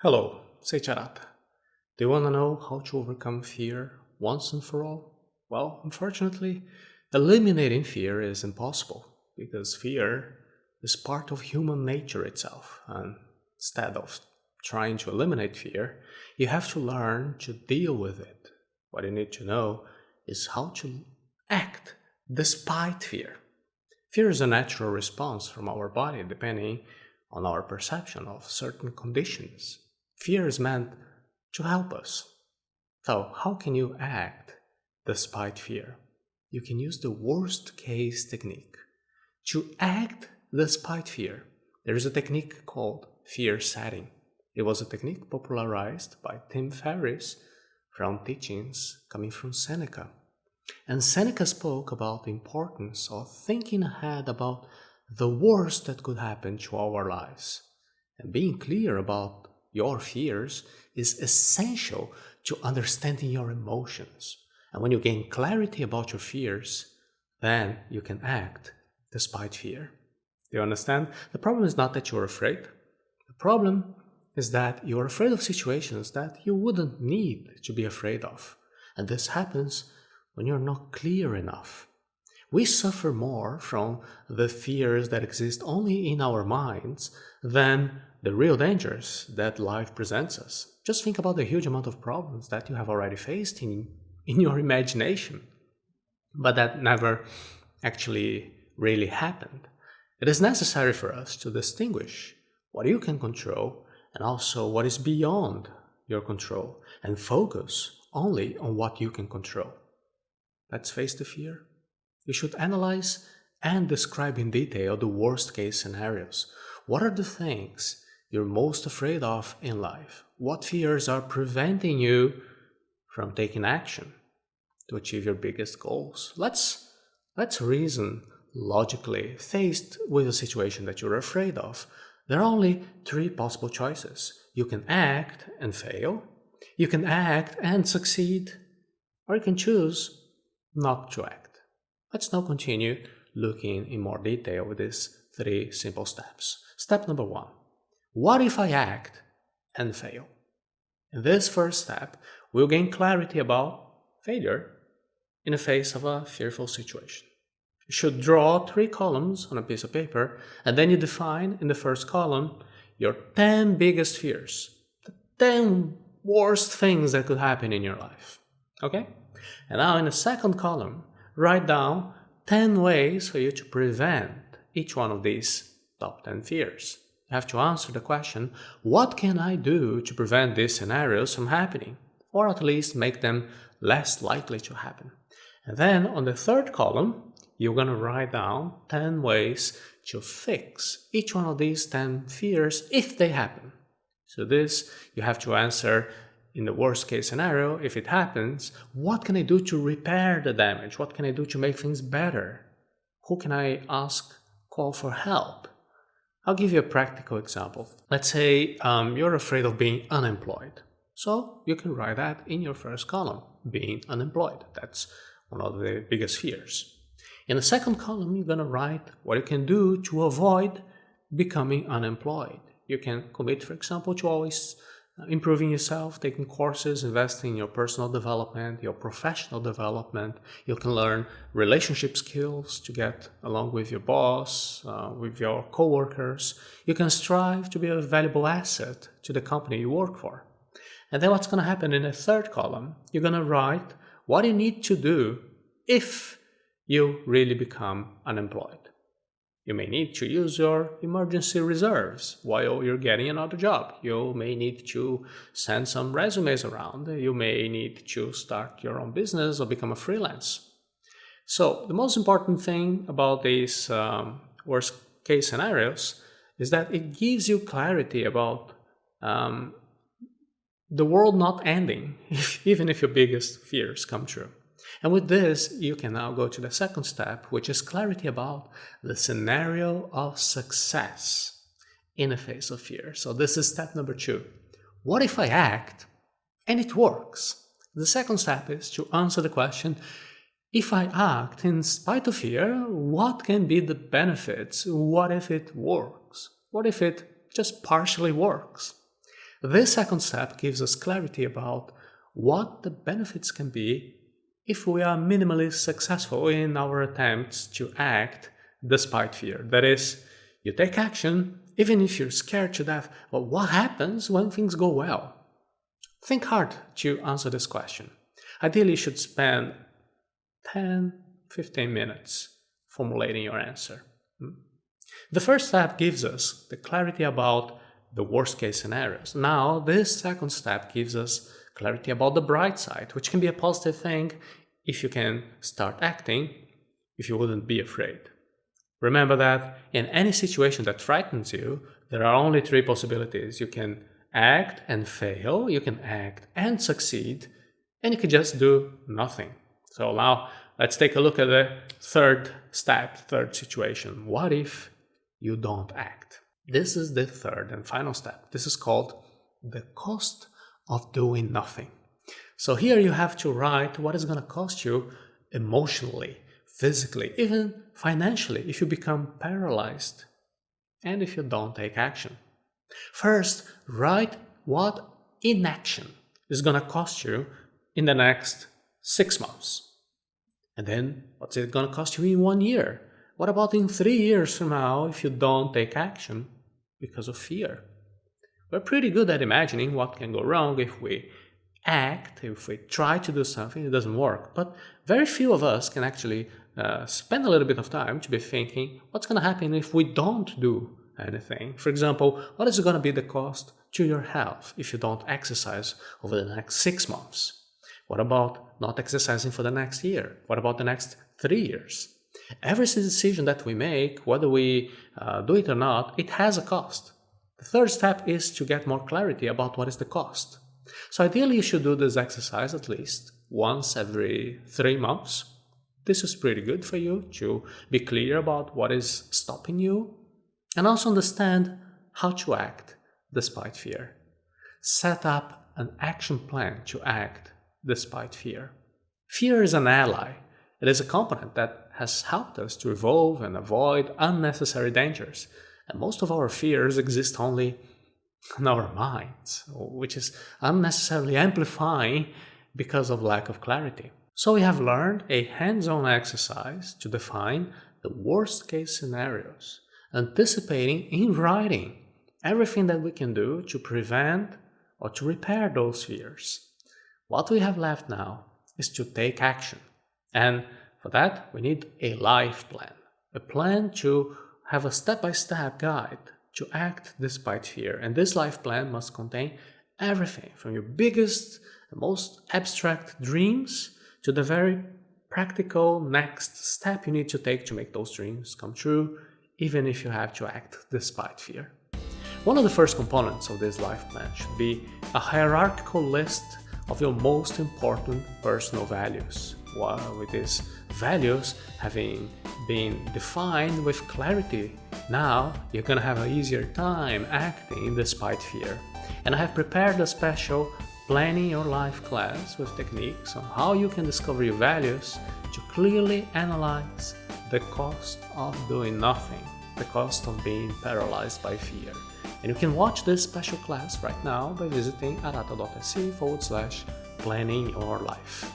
Hello, Seiiti Arata. Do you want to know how to overcome fear once and for all? Well, unfortunately, eliminating fear is impossible because fear is part of human nature itself. And instead of trying to eliminate fear, you have to learn to deal with it. What you need to know is how to act despite fear. Fear is a natural response from our body depending on our perception of certain conditions. Fear is meant to help us. So, how can you act despite fear? You can use the worst case technique. To act despite fear, there is a technique called fear setting. It was a technique popularized by Tim Ferriss from teachings coming from Seneca. And Seneca spoke about the importance of thinking ahead about the worst that could happen to our lives. And being clear about your fears is essential to understanding your emotions. And when you gain clarity about your fears, then you can act despite fear. Do you understand? The problem is not that you're afraid. The problem is that you're afraid of situations that you wouldn't need to be afraid of. And this happens when you're not clear enough. We suffer more from the fears that exist only in our minds than the real dangers that life presents us. Just think about the huge amount of problems that you have already faced in your imagination, but that never actually really happened. It is necessary for us to distinguish what you can control and also what is beyond your control and focus only on what you can control. Let's face the fear. You should analyze and describe in detail the worst case scenarios. What are the things you're most afraid of in life? What fears are preventing you from taking action to achieve your biggest goals? Let's reason logically. Faced with a situation that you're afraid of, there are only three possible choices. You can act and fail, you can act and succeed, or you can choose not to act. Let's now continue looking in more detail with these three simple steps. Step number one. What if I act and fail? In this first step, we'll gain clarity about failure in the face of a fearful situation. You should draw three columns on a piece of paper, and then you define in the first column your 10 biggest fears, the 10 worst things that could happen in your life. Okay? And now in the second column, write down 10 ways for you to prevent each one of these top 10 fears. You have to answer the question, what can I do to prevent these scenarios from happening? Or at least make them less likely to happen. And then on the third column, you're going to write down 10 ways to fix each one of these 10 fears if they happen. So this, you have to answer in the worst case scenario, if it happens, what can I do to repair the damage? What can I do to make things better? Who can I ask, call for help? I'll give you a practical example. Let's say you're afraid of being unemployed. So you can write that in your first column, being unemployed. That's one of the biggest fears. In the second column, you're going to write what you can do to avoid becoming unemployed. You can commit, for example, to always improving yourself, taking courses, investing in your personal development, your professional development. You can learn relationship skills to get along with your boss, with your coworkers. You can strive to be a valuable asset to the company you work for. And then what's going to happen in the third column? You're going to write what you need to do if you really become unemployed. You may need to use your emergency reserves while you're getting another job. You may need to send some resumes around. You may need to start your own business or become a freelance. So the most important thing about these worst case scenarios is that it gives you clarity about the world not ending, even if your biggest fears come true. And with this, you can now go to the second step, which is clarity about the scenario of success in the face of fear. So this is step number 2. What if I act and it works? The second step is to answer the question, if I act in spite of fear, what can be the benefits? What if it works? What if it just partially works? This second step gives us clarity about what the benefits can be if we are minimally successful in our attempts to act despite fear. That is, you take action even if you're scared to death. But what happens when things go well? Think hard to answer this question. Ideally, you should spend 10-15 minutes formulating your answer. The first step gives us the clarity about the worst case scenarios. Now, this second step gives us clarity about the bright side, which can be a positive thing if you can start acting, if you wouldn't be afraid. Remember that in any situation that frightens you, there are only three possibilities. You can act and fail, you can act and succeed, and you can just do nothing. So now let's take a look at the third step, third situation. What if you don't act? This is the third and final step. This is called the cost of doing nothing. So here you have to write what is going to cost you emotionally, physically, even financially if you become paralyzed and if you don't take action. First, write what inaction is going to cost you in the next 6 months. And then what's it going to cost you in 1 year? What about in 3 years from now if you don't take action because of fear? We're pretty good at imagining what can go wrong if we act, if we try to do something, it doesn't work. But very few of us can actually spend a little bit of time to be thinking, what's going to happen if we don't do anything? For example, what is going to be the cost to your health if you don't exercise over the next 6 months? What about not exercising for the next year? What about the next 3 years? Every decision that we make, whether we do it or not, it has a cost. The third step is to get more clarity about what is the cost. So ideally you should do this exercise at least once every 3 months. This is pretty good for you to be clear about what is stopping you and also understand how to act despite fear. Set up an action plan to act despite fear. Fear is an ally. It is a component that has helped us to evolve and avoid unnecessary dangers. And most of our fears exist only in our minds, which is unnecessarily amplifying because of lack of clarity. So we have learned a hands-on exercise to define the worst case scenarios, anticipating in writing everything that we can do to prevent or to repair those fears. What we have left now is to take action. And for that, we need a life plan, a plan to have a step-by-step guide to act despite fear. And this life plan must contain everything from your biggest and most abstract dreams to the very practical next step you need to take to make those dreams come true, even if you have to act despite fear. One of the first components of this life plan should be a hierarchical list of your most important personal values. With these values having been defined with clarity, now you're gonna have an easier time acting despite fear. And I have prepared a special Planning Your Life class with techniques on how you can discover your values to clearly analyze the cost of doing nothing, the cost of being paralyzed by fear. And you can watch this special class right now by visiting arata.se/planning your life.